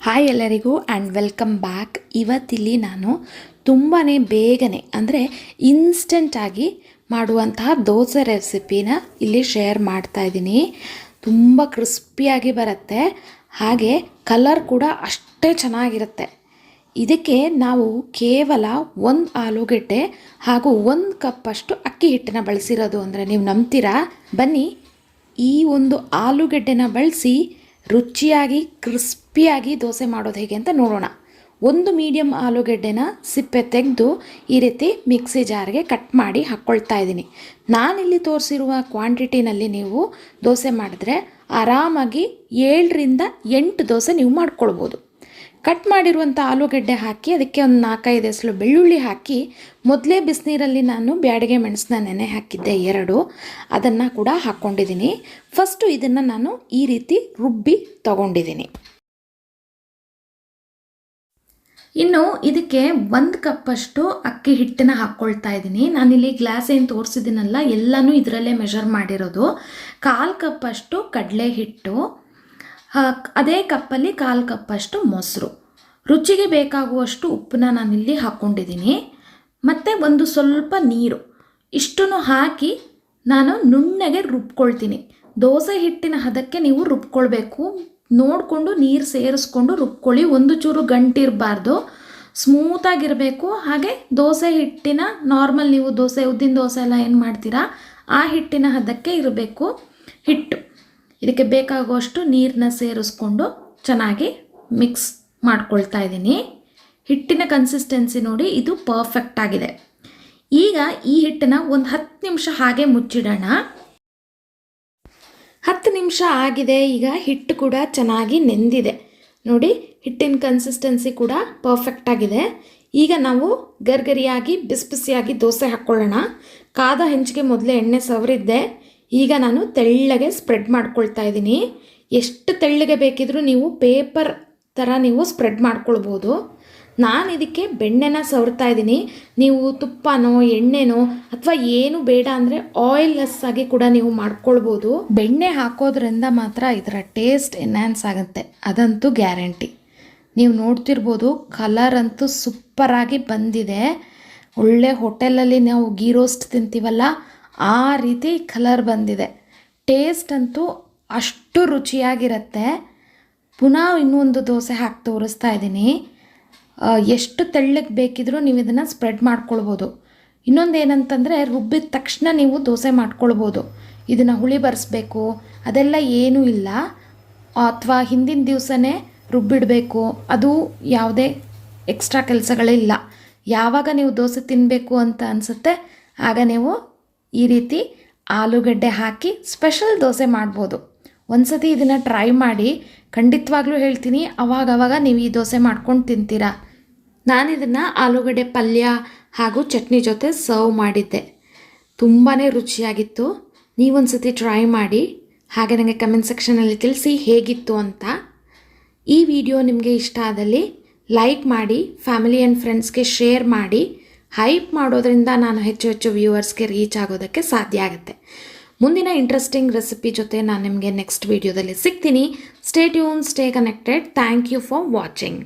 Hi ಎಲ್ಲರಿಗೂ and welcome back. ಇವತ್ತಿಲ್ಲಿ ನಾನು ತುಂಬಾ ಬೇಗನೆ ಅಂದರೆ ಇನ್ಸ್ಟೆಂಟಾಗಿ ಮಾಡುವಂತಹ ದೋಸೆ ರೆಸಿಪಿನ ಇಲ್ಲಿ ಶೇರ್ ಮಾಡ್ತಾ ಇದ್ದೀನಿ. ತುಂಬ ಕ್ರಿಸ್ಪಿಯಾಗಿ ಬರುತ್ತೆ, ಹಾಗೆ ಕಲರ್ ಕೂಡ ಅಷ್ಟೇ ಚೆನ್ನಾಗಿರುತ್ತೆ. ಇದಕ್ಕೆ ನಾವು ಕೇವಲ 1 ಆಲೂಗೆಡ್ಡೆ ಹಾಗೂ 1 ಕಪ್ಪಷ್ಟು ಅಕ್ಕಿ ಹಿಟ್ಟನ್ನು ಬಳಸಿರೋದು ಅಂದರೆ ನೀವು ನಂಬ್ತೀರಾ? ಬನ್ನಿ, ಈ ಒಂದು ಆಲೂಗೆಡ್ಡೆನ ಬಳಸಿ ರುಚಿಯಾಗಿ ಕ್ರಿಸ್ಪಿಯಾಗಿ ದೋಸೆ ಮಾಡೋದು ಹೇಗೆ ಅಂತ ನೋಡೋಣ. 1 ಮೀಡಿಯಮ್ ಆಲೂಗೆಡ್ಡೆನ ಸಿಪ್ಪೆ ತೆಗೆದು ಈ ರೀತಿ ಮಿಕ್ಸಿ ಜಾರ್ಗೆ ಕಟ್ ಮಾಡಿ ಹಾಕ್ಕೊಳ್ತಾ ಇದ್ದೀನಿ. ನಾನಿಲ್ಲಿ ತೋರಿಸಿರುವ ಕ್ವಾಂಟಿಟಿನಲ್ಲಿ ನೀವು ದೋಸೆ ಮಾಡಿದ್ರೆ ಆರಾಮಾಗಿ 7ರಿಂದ 8 ದೋಸೆ ನೀವು ಮಾಡ್ಕೊಳ್ಬೋದು. ಕಟ್ ಮಾಡಿರುವಂಥ ಆಲೂಗೆಡ್ಡೆ ಹಾಕಿ ಅದಕ್ಕೆ ಒಂದು 4-5 ಎಸಳು ಬೆಳ್ಳುಳ್ಳಿ ಹಾಕಿ ಮೊದಲೇ ಬಿಸಿನೀರಲ್ಲಿ ನಾನು ಬ್ಯಾಡಗೆ ಮೆಣಸನ್ನ ನೆನೆ ಹಾಕಿದ್ದೆ 2, ಅದನ್ನು ಕೂಡ ಹಾಕ್ಕೊಂಡಿದ್ದೀನಿ. ಫಸ್ಟು ಇದನ್ನು ನಾನು ಈ ರೀತಿ ರುಬ್ಬಿ ತಗೊಂಡಿದ್ದೀನಿ. ಇನ್ನು ಇದಕ್ಕೆ 1 ಕಪ್ಪಷ್ಟು ಅಕ್ಕಿ ಹಿಟ್ಟನ್ನು ಹಾಕ್ಕೊಳ್ತಾ ಇದ್ದೀನಿ. ನಾನಿಲ್ಲಿ ಗ್ಲಾಸ್ ಏನು ತೋರಿಸಿದ್ದೀನಲ್ಲ ಎಲ್ಲನೂ ಇದರಲ್ಲೇ ಮೆಷರ್ ಮಾಡಿರೋದು. 1/4 ಕಪ್ಪಷ್ಟು ಕಡಲೆ ಹಿಟ್ಟು, ಅದೇ ಕಪ್ಪಲ್ಲಿ 1/4 ಕಪ್ಪಷ್ಟು ಮೊಸರು, ರುಚಿಗೆ ಬೇಕಾಗುವಷ್ಟು ಉಪ್ಪನ್ನ ನಾನಿಲ್ಲಿ ಹಾಕ್ಕೊಂಡಿದ್ದೀನಿ, ಮತ್ತು ಒಂದು ಸ್ವಲ್ಪ ನೀರು. ಇಷ್ಟನ್ನು ಹಾಕಿ ನಾನು ನುಣ್ಣಗೆ ರುಬ್ಕೊಳ್ತೀನಿ. ದೋಸೆ ಹಿಟ್ಟಿನ ಹದಕ್ಕೆ ನೀವು ರುಬ್ಕೊಳ್ಬೇಕು, ನೋಡಿಕೊಂಡು ನೀರು ಸೇರಿಸ್ಕೊಂಡು ರುಬ್ಕೊಳ್ಳಿ. ಒಂದು ಚೂರು ಗಂಟಿರಬಾರ್ದು, ಸ್ಮೂತಾಗಿರಬೇಕು. ಹಾಗೆ ದೋಸೆ ಹಿಟ್ಟಿನ ನಾರ್ಮಲ್ ನೀವು ದೋಸೆ ಉದ್ದಿನ ದೋಸೆ ಎಲ್ಲ ಏನು ಮಾಡ್ತೀರಾ ಆ ಹಿಟ್ಟಿನ ಹದಕ್ಕೆ ಇರಬೇಕು ಹಿಟ್ಟು. ಇದಕ್ಕೆ ಬೇಕಾಗುವಷ್ಟು ನೀರನ್ನ ಸೇರಿಸ್ಕೊಂಡು ಚೆನ್ನಾಗಿ ಮಿಕ್ಸ್ ಮಾಡ್ಕೊಳ್ತಾ ಇದ್ದೀನಿ. ಹಿಟ್ಟಿನ ಕನ್ಸಿಸ್ಟೆನ್ಸಿ ನೋಡಿ, ಇದು ಪರ್ಫೆಕ್ಟ್ ಆಗಿದೆ. ಈಗ ಈ ಹಿಟ್ಟನ್ನು ಒಂದು 10 ನಿಮಿಷ ಹಾಗೆ ಮುಚ್ಚಿಡೋಣ. 10 ನಿಮಿಷ ಆಗಿದೆ. ಈಗ ಹಿಟ್ಟು ಕೂಡ ಚೆನ್ನಾಗಿ ನೆಂದಿದೆ ನೋಡಿ, ಹಿಟ್ಟಿನ ಕನ್ಸಿಸ್ಟೆನ್ಸಿ ಕೂಡ ಪರ್ಫೆಕ್ಟ್ ಆಗಿದೆ. ಈಗ ನಾವು ಗರ್ಗರಿಯಾಗಿ ಬಿಸಿಯಾಗಿ ದೋಸೆ ಹಾಕ್ಕೊಳ್ಳೋಣ. ಕಾದ ಹೆಂಚಿಗೆ ಮೊದಲೇ ಎಣ್ಣೆ ಸವರಿದ್ದೆ. ಈಗ ನಾನು ತೆಳ್ಳಗೆ ಸ್ಪ್ರೆಡ್ ಮಾಡ್ಕೊಳ್ತಾ ಇದ್ದೀನಿ. ಎಷ್ಟು ತೆಳ್ಳಗೆ ಬೇಕಿದ್ರೂ ನೀವು ಪೇಪರ್ ಥರ ನೀವು ಸ್ಪ್ರೆಡ್ ಮಾಡ್ಕೊಳ್ಬೋದು. ನಾನು ಇದಕ್ಕೆ ಬೆಣ್ಣೆನ ಸವರ್ತಾ ಇದ್ದೀನಿ. ನೀವು ತುಪ್ಪನೋ ಎಣ್ಣೆನೋ ಅಥವಾ ಏನು ಬೇಡ ಅಂದರೆ ಆಯಿಲ್ಲೆಸ್ ಆಗಿ ಕೂಡ ನೀವು ಮಾಡ್ಕೊಳ್ಬೋದು. ಬೆಣ್ಣೆ ಹಾಕೋದ್ರಿಂದ ಮಾತ್ರ ಇದರ ಟೇಸ್ಟ್ ಎನ್ಹ್ಯಾನ್ಸ್ ಆಗುತ್ತೆ, ಅದಂತೂ ಗ್ಯಾರಂಟಿ. ನೀವು ನೋಡ್ತಿರ್ಬೋದು, ಕಲರ್ ಅಂತೂ ಸೂಪರಾಗಿ ಬಂದಿದೆ. ಒಳ್ಳೆ ಹೋಟೆಲಲ್ಲಿ ನಾವು ಗೀ ರೋಸ್ಟ್ ತಿಂತೀವಲ್ಲ ಆ ರೀತಿ ಕಲರ್ ಬಂದಿದೆ. ಟೇಸ್ಟ್ ಅಂತೂ ಅಷ್ಟು ರುಚಿಯಾಗಿರುತ್ತೆ. ಪುನಃ ಇನ್ನೊಂದು ದೋಸೆ ಹಾಕಿ ತೋರಿಸ್ತಾ ಇದ್ದೀನಿ. ಎಷ್ಟು ತೆಳ್ಳಗೆ ಬೇಕಿದ್ರೂ ನೀವು ಇದನ್ನು ಸ್ಪ್ರೆಡ್ ಮಾಡ್ಕೊಳ್ಬೋದು. ಇನ್ನೊಂದು ಏನಂತಂದರೆ ರುಬ್ಬಿದ ತಕ್ಷಣ ನೀವು ದೋಸೆ ಮಾಡ್ಕೊಳ್ಬೋದು. ಇದನ್ನು ಹುಳಿ ಬರೆಸ್ಬೇಕು ಅದೆಲ್ಲ ಏನೂ ಇಲ್ಲ, ಅಥವಾ ಹಿಂದಿನ ದಿವಸನೇ ರುಬ್ಬಿಡಬೇಕು, ಅದು ಯಾವುದೇ ಎಕ್ಸ್ಟ್ರಾ ಕೆಲಸಗಳಿಲ್ಲ. ಯಾವಾಗ ನೀವು ದೋಸೆ ತಿನ್ನಬೇಕು ಅಂತ ಅನಿಸುತ್ತೆ ಆಗ ನೀವು ಈ ರೀತಿ ಆಲೂಗಡ್ಡೆ ಹಾಕಿ ಸ್ಪೆಷಲ್ ದೋಸೆ ಮಾಡ್ಬೋದು. ಒಂದು ಸತಿ ಇದನ್ನು ಟ್ರೈ ಮಾಡಿ, ಖಂಡಿತವಾಗ್ಲೂ ಹೇಳ್ತೀನಿ, ಅವಾಗವಾಗ ನೀವು ಈ ದೋಸೆ ಮಾಡ್ಕೊಂಡು ತಿಂತೀರಾ. ನಾನಿದನ್ನು ಆಲೂಗಡ್ಡೆ ಪಲ್ಯ ಹಾಗೂ ಚಟ್ನಿ ಜೊತೆ ಸರ್ವ್ ಮಾಡಿದ್ದೆ. ತುಂಬಾ ರುಚಿಯಾಗಿತ್ತು. ನೀವೊಂದು ಸತಿ ಟ್ರೈ ಮಾಡಿ, ಹಾಗೆ ನನಗೆ ಕಮೆಂಟ್ ಸೆಕ್ಷನಲ್ಲಿ ತಿಳಿಸಿ ಹೇಗಿತ್ತು ಅಂತ. ಈ ವಿಡಿಯೋ ನಿಮಗೆ ಇಷ್ಟ ಆದಲ್ಲಿ ಲೈಕ್ ಮಾಡಿ, ಫ್ಯಾಮಿಲಿ ಆ್ಯಂಡ್ ಫ್ರೆಂಡ್ಸ್ಗೆ ಶೇರ್ ಮಾಡಿ. ಹೈಪ್ ಮಾಡೋದ್ರಿಂದ ನಾನು ಹೆಚ್ಚು ವ್ಯೂವರ್ಸ್ಗೆ ರೀಚ್ ಆಗೋದಕ್ಕೆ ಸಾಧ್ಯ ಆಗುತ್ತೆ. ಮುಂದಿನ ಇಂಟ್ರೆಸ್ಟಿಂಗ್ ರೆಸಿಪಿ ಜೊತೆ ನಾನು ನಿಮಗೆ ನೆಕ್ಸ್ಟ್ ವಿಡಿಯೋದಲ್ಲಿ ಸಿಗ್ತೀನಿ. Stay tune, stay connected. Thank you for watching.